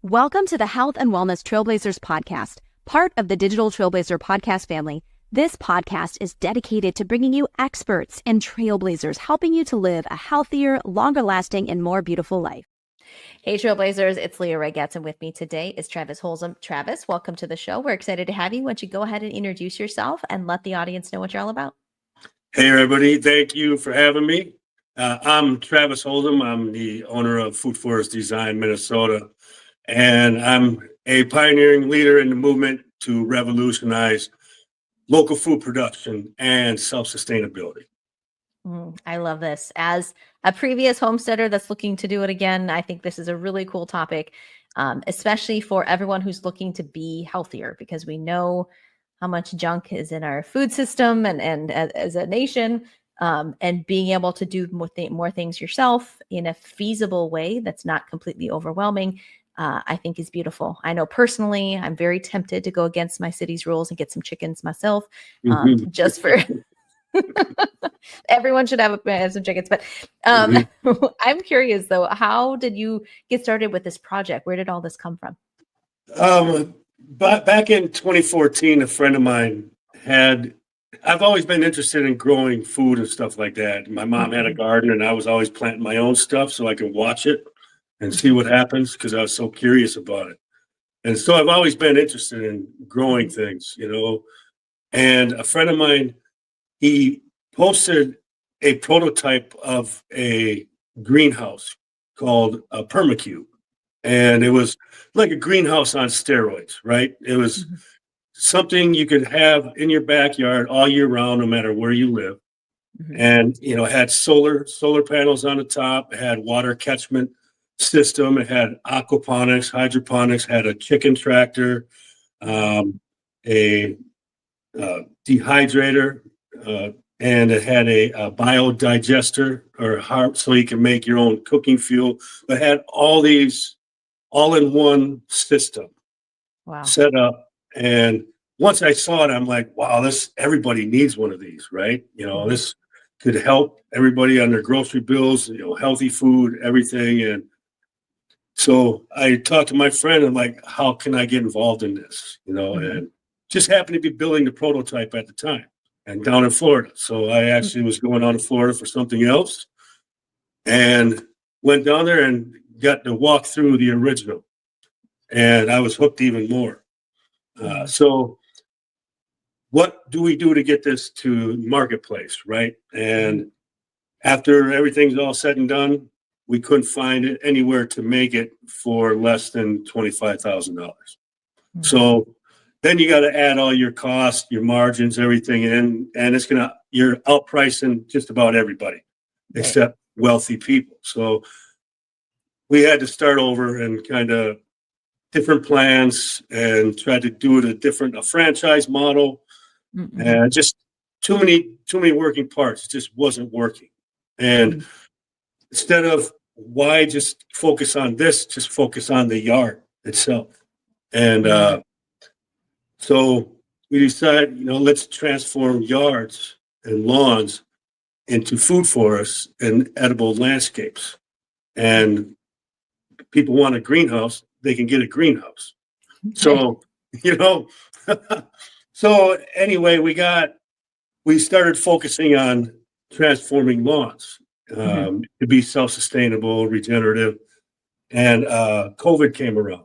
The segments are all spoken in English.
Welcome to the Health and Wellness Trailblazers Podcast, part of the Digital Trailblazer Podcast family. This podcast is dedicated to bringing you experts and trailblazers, helping you to live a healthier, longer-lasting, and more beautiful life. Hey, Trailblazers, it's Leah Regetz, and with me today is Travis Holzem. Travis, welcome to the show. We're excited to have you. Why don't you go ahead and introduce yourself and let the audience know what you're all about? Hey, everybody. Thank you for having me. I'm Travis Holzem. I'm the owner of Food Forest Design, Minnesota. And I'm a pioneering leader in the movement to revolutionize local food production and self-sustainability. I love this. As a previous homesteader that's looking to do it again, I think this is a really cool topic, especially for everyone who's looking to be healthier, because we know how much junk is in our food system and as a nation, and being able to do more things yourself in a feasible way that's not completely overwhelming, I think is beautiful. I know personally, I'm very tempted to go against my city's rules and get some chickens myself, just for everyone should have some chickens. But I'm curious though, how did you get started with this project? Where did all this come from? But back in 2014, a friend of mine I've always been interested in growing food and stuff like that. My mom had a garden and I was always planting my own stuff so I could watch it and see what happens because I was so curious about it. And so I've always been interested in growing things, And a friend of mine, he posted a prototype of a greenhouse called a permacube. And it was like a greenhouse on steroids, right? It was something you could have in your backyard all year round, no matter where you live. And, it had solar panels on the top, it had water catchment system, it had aquaponics, hydroponics, had a chicken tractor, a dehydrator, and it had a biodigester so you can make your own cooking fuel. It had all these all-in-one system set up. And once I saw it, I'm like, wow, everybody needs one of these, right? This could help everybody on their grocery bills, healthy food, everything. And so I talked to my friend, I'm like, how can I get involved in this? And just happened to be building the prototype at the time and down in Florida. So I actually was going down to Florida for something else and went down there and got to walk through the original. And I was hooked even more. So what do we do to get this to marketplace, right? And after everything's all said and done, we couldn't find it anywhere to make it for less than $25,000. So then you got to add all your costs, your margins, everything in, and you're outpricing just about everybody except wealthy people. So we had to start over and kind of different plans and try to do it a franchise model, and just too many working parts. It just wasn't working. And instead of why just focus on this, just focus on the yard itself. And so we decided, let's transform yards and lawns into food forests and edible landscapes. And people want a greenhouse, they can get a greenhouse. So, so anyway, we started focusing on transforming lawns to be self-sustainable, regenerative, and COVID came around.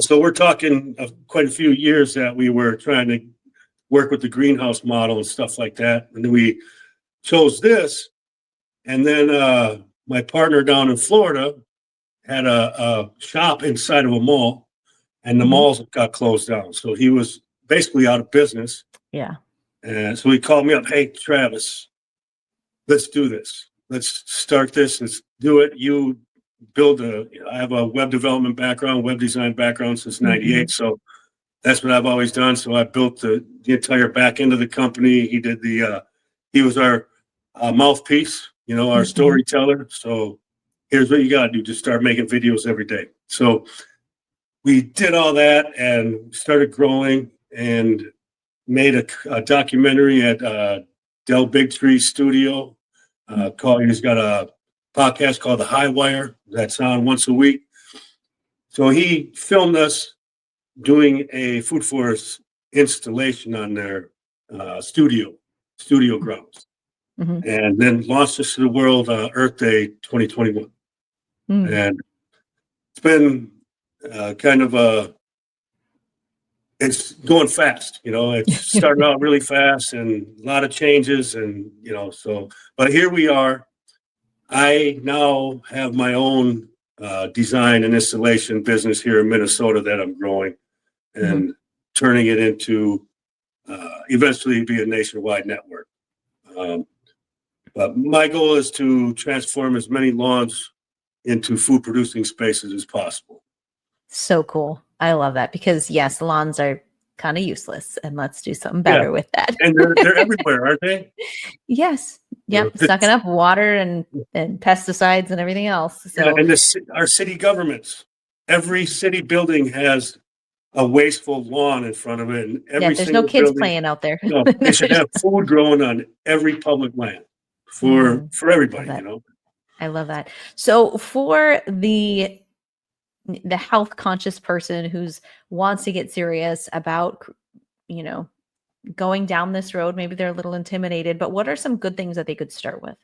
So we're talking quite a few years that we were trying to work with the greenhouse model and stuff like that. And then we chose this. And then my partner down in Florida had a shop inside of a mall, and the malls got closed down. So he was basically out of business. Yeah. And so he called me up, hey, Travis, let's do this. Let's start this. Let's do it. You build I have a web development background, web design background since 98. So that's what I've always done. So I built the entire back end of the company. He did he was our mouthpiece, our storyteller. So here's what you got to do. Just start making videos every day. So we did all that and started growing and made a documentary at Del Bigtree Studio. He's got a podcast called The High Wire that's on once a week. So he filmed us doing a food forest installation on their studio grounds, Mm-hmm. and then launched us to the world Earth Day 2021. Mm. And it's been kind of it's going fast, it's started out really fast and a lot of changes and, but here we are. I now have my own design and installation business here in Minnesota that I'm growing and turning it into eventually be a nationwide network. But my goal is to transform as many lawns into food producing spaces as possible. So cool. I love that because yes, lawns are kind of useless and let's do something better with that. And they're everywhere, aren't they? Yes. Yep. Sucking up water and pesticides and everything else. So and our city governments, every city building has a wasteful lawn in front of it. And there's no kids playing out there. No, they should have food growing on every public land for everybody, I love that. So for the health conscious person who's wants to get serious about, going down this road, maybe they're a little intimidated, but what are some good things that they could start with?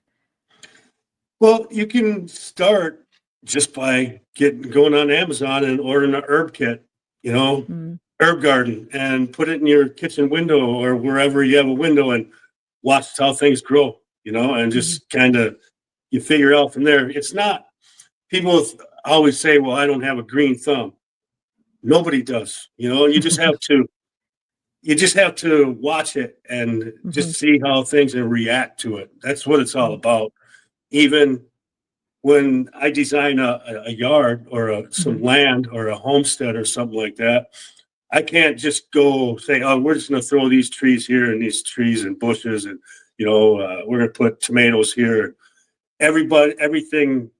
Well, you can start just by going on Amazon and ordering an herb kit, herb garden, and put it in your kitchen window or wherever you have a window and watch how things grow, and just kind of you figure out from there. It's not, people always say, well, I don't have a green thumb. Nobody does, you just have to watch it and just see how things and react to it. That's what it's all about. Even when I design a yard or some land or a homestead or something like that, I can't just go say, oh, we're just going to throw these trees here and these trees and bushes and, we're going to put tomatoes here. Everything,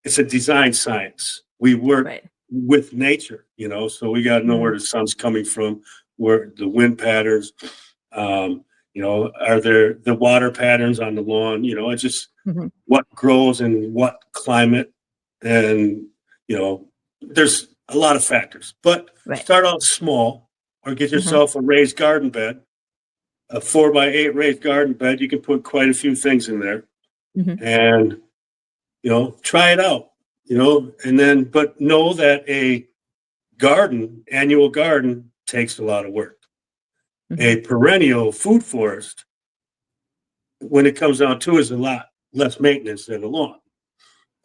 it's a design science. We work with nature, so we got to know where the sun's coming from, where the wind patterns, are there the water patterns on the lawn, it's just what grows and what climate. And, there's a lot of factors, but start out small or get yourself a raised garden bed, a 4x8 raised garden bed. You can put quite a few things in there and, try it out, and then, but know that a annual garden takes a lot of work. A perennial food forest, when it comes down to, is a lot less maintenance than a lawn.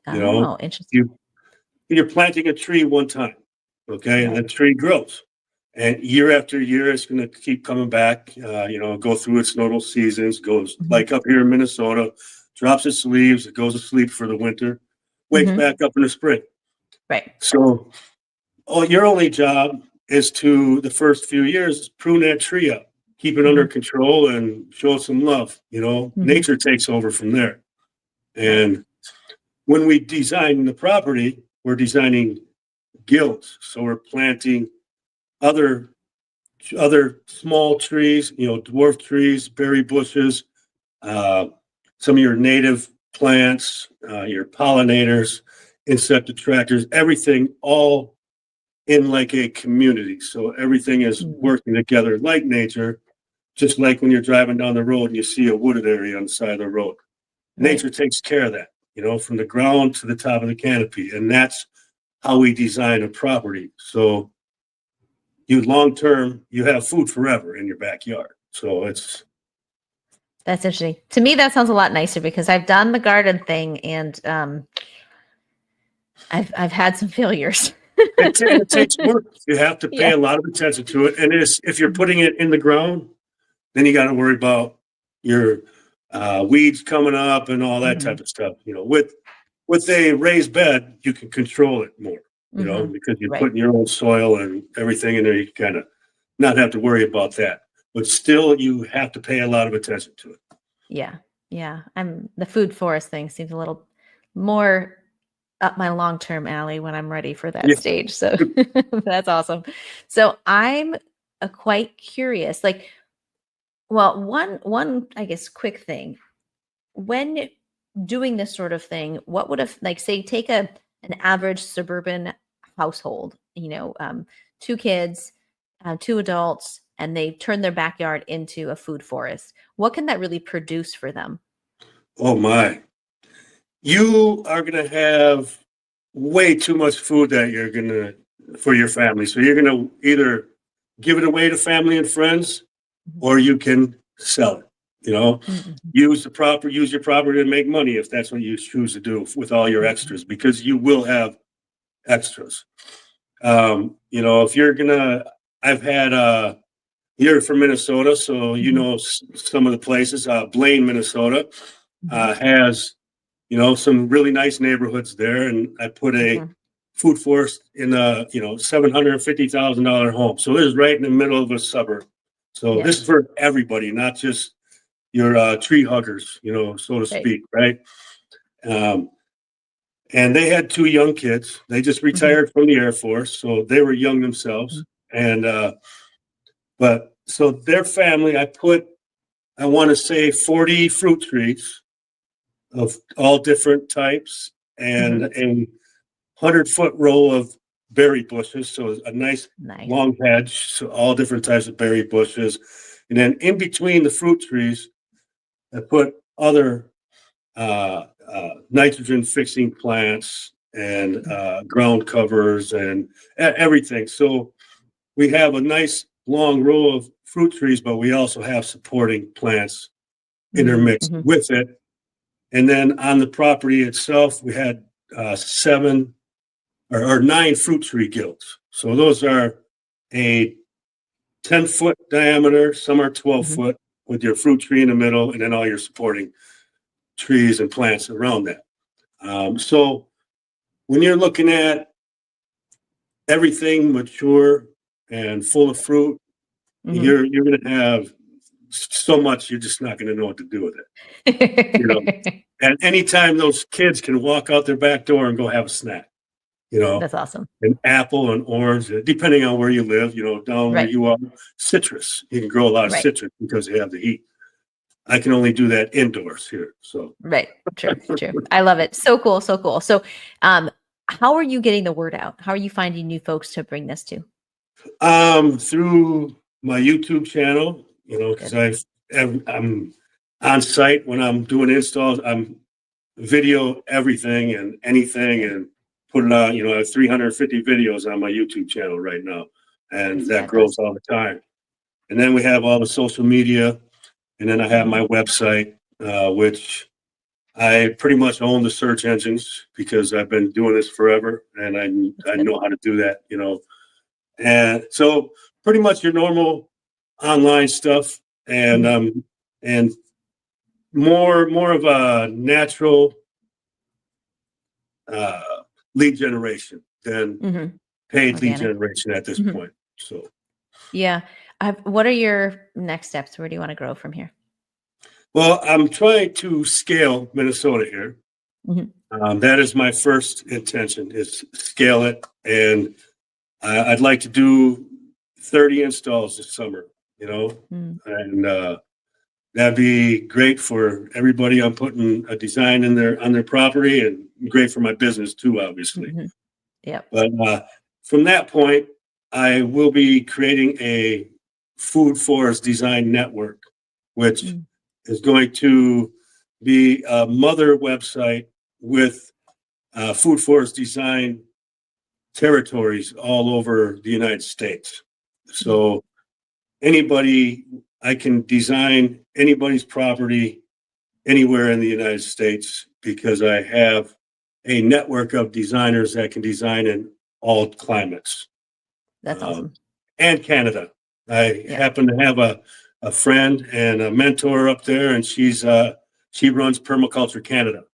Interesting. You're planting a tree one time, and the tree grows, and year after year, it's going to keep coming back. Go through its normal seasons. Goes like up here in Minnesota, drops its leaves, it goes to sleep for the winter, wakes back up in the spring. Right. So, your only job is to the first few years prune that tree up, keep it under control, and show some love. Nature takes over from there. And when we design the property, we're designing guilds. So we're planting other small trees, dwarf trees, berry bushes, some of your native plants, your pollinators, insect attractors, everything all in like a community. So everything is working together like nature, just like when you're driving down the road and you see a wooded area on the side of the road. Nature takes care of that, from the ground to the top of the canopy. And that's how we design a property. So long-term, you have food forever in your backyard. So that's interesting. To me, that sounds a lot nicer because I've done the garden thing and I've had some failures. It takes work. You have to pay a lot of attention to it. And if you're putting it in the ground, then you got to worry about your weeds coming up and all that type of stuff. With a raised bed, you can control it more, because you're putting your own soil and everything in there. You kind of not have to worry about that. But still, you have to pay a lot of attention to it. Yeah. Yeah. The food forest thing seems a little more up my long-term alley when I'm ready for that stage. So that's awesome. So I'm quite curious, one, I guess, quick thing, when doing this sort of thing, what would have, say, take an average suburban household, two kids, two adults, and they turn their backyard into a food forest. What can that really produce for them? Oh my. You are going to have way too much food that you're going to, for your family. So you're going to either give it away to family and friends, or you can sell it, use your property to make money if that's what you choose to do with all your extras, because you will have extras. If you're gonna, I've had, you're from Minnesota, so some of the places. Blaine, Minnesota, has some really nice neighborhoods there, and I put a food forest in a $750,000 home. So it is right in the middle of a suburb. So this is for everybody, not just your tree huggers, so to speak, right? And they had two young kids. They just retired from the Air Force, so they were young themselves. And but so their family, I want to say 40 fruit trees of all different types, and a 100-foot row of berry bushes. So a nice long hedge, so all different types of berry bushes. And then in between the fruit trees, I put other nitrogen fixing plants and ground covers and everything. So we have a nice long row of fruit trees, but we also have supporting plants intermixed with it. And then on the property itself, we had 7 or 9 fruit tree guilds. So those are a 10-foot diameter. Some are 12-foot with your fruit tree in the middle, and then all your supporting trees and plants around that. So when you're looking at everything mature and full of fruit, you're going to have so much, you're just not going to know what to do with it. And anytime those kids can walk out their back door and go have a snack, that's awesome. An apple, an orange, depending on where you live, down where you are, citrus. You can grow a lot of citrus because you have the heat. I can only do that indoors here. So true. I love it. So cool. So, how are you getting the word out? How are you finding new folks to bring this to? Through my YouTube channel, because I'm on site when I'm doing installs. I'm video everything and anything and put it on. I have 350 videos on my YouTube channel right now, and that grows all the time. And then we have all the social media, and then I have my website, which I pretty much own the search engines because I've been doing this forever, and I know how to do that. And so pretty much your normal online stuff, and more of a natural lead generation than paid lead generation at this point. So what are your next steps? Where do you want to grow from here? Well, I'm trying to scale Minnesota here. That is my first intention, is scale it, and I'd like to do 30 installs this summer, and that'd be great for everybody. I'm putting a design on their property, and great for my business too, obviously. But from that point, I will be creating a food forest design network, which is going to be a mother website with food forest design territories all over the United States. So I can design anybody's property anywhere in the United States because I have a network of designers that can design in all climates. That's awesome. And Canada. I happen to have a friend and a mentor up there, and she runs Permaculture Canada,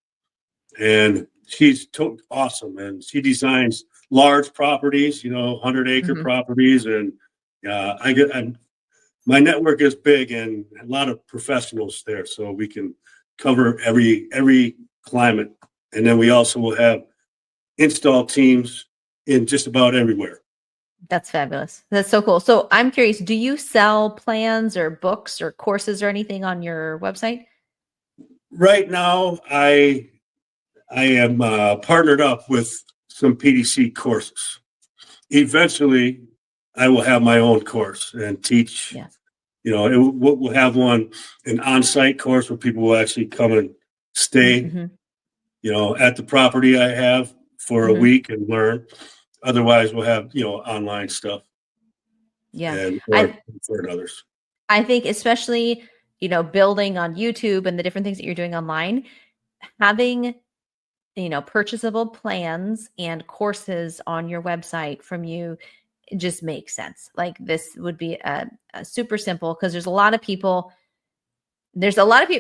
and she's awesome, and she designs large properties, 100-acre properties, and my network is big and a lot of professionals there, so we can cover every climate, and then we also will have install teams in just about everywhere. That's fabulous. That's so cool. So I'm curious, do you sell plans or books or courses or anything on your website? Right now, I am partnered up with some PDC courses. eventually I will have my own course and teach. Yes. We'll have an on-site course where people will actually come and stay, Mm-hmm. at the property I have for a Mm-hmm. week and learn. Otherwise, we'll have, online stuff Yeah. and I for others. I think especially, building on YouTube and the different things that you're doing online, having, purchasable plans and courses on your website from you just makes sense. Like this would be a super simple because there's a lot of people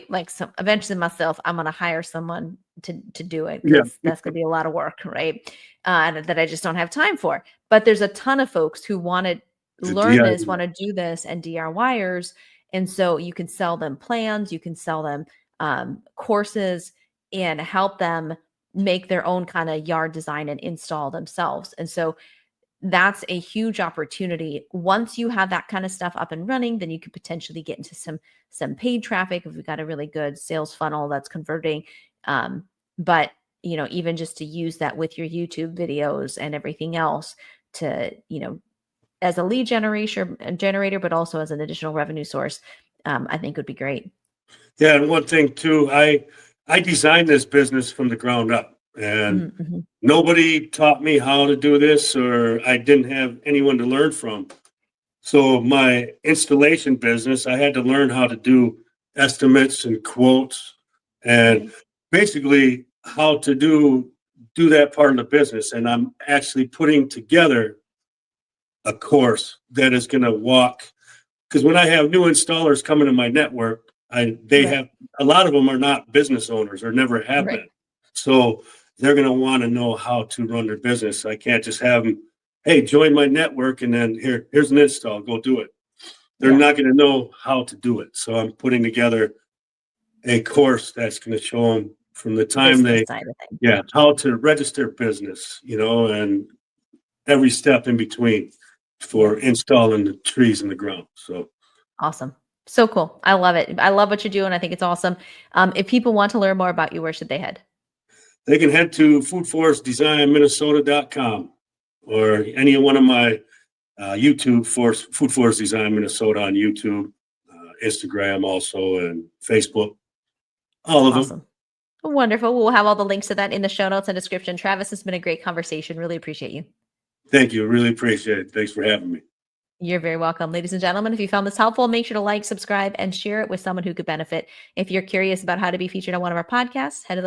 like some eventually myself, I'm going to hire someone to do it Yeah. because that's going to be a lot of work, right? That I just don't have time for. But there's a ton of folks who want to learn this, want to do this, and DIYers. And so you can sell them plans, you can sell them courses, and help them make their own kind of yard design and install themselves. And so that's a huge opportunity. Once you have that kind of stuff up and running, then you could potentially get into some paid traffic if we've got a really good sales funnel that's converting. But even just to use that with your YouTube videos and everything else to, as a lead generator, but also as an additional revenue source, I think would be great. Yeah, and one thing too, I designed this business from the ground up, and Mm-hmm. nobody taught me how to do this, or I didn't have anyone to learn from. So my installation business, I had to learn how to do estimates and quotes, and basically how to do that part of the business. And I'm actually putting together a course that is going to walk, because when I have new installers coming to my network, they Right. have a lot of them are not business owners or never have Right. been. So they're going to want to know how to run their business. I can't just have them, hey, join my network and then here's an install, go do it. They're Yeah. not going to know how to do it. So I'm putting together a course that's going to show them from the time Business side of things. yeah, how to register business, and every step in between for installing the trees in the ground. So Awesome. So cool. I love it. I love what you're doing. I think it's awesome. If people want to learn more about you, where should they head? they can head to foodforestdesignminnesota.com or any one of my YouTube Food Forest Design Minnesota on YouTube, Instagram also, and Facebook. All of them. Awesome. Wonderful. We'll have all the links to that in the show notes and description. Travis, it's been a great conversation. Really appreciate you. Thank you. Really appreciate it. Thanks for having me. You're very welcome. Ladies and gentlemen, if you found this helpful, make sure to like, subscribe, and share it with someone who could benefit. If you're curious about how to be featured on one of our podcasts, head to the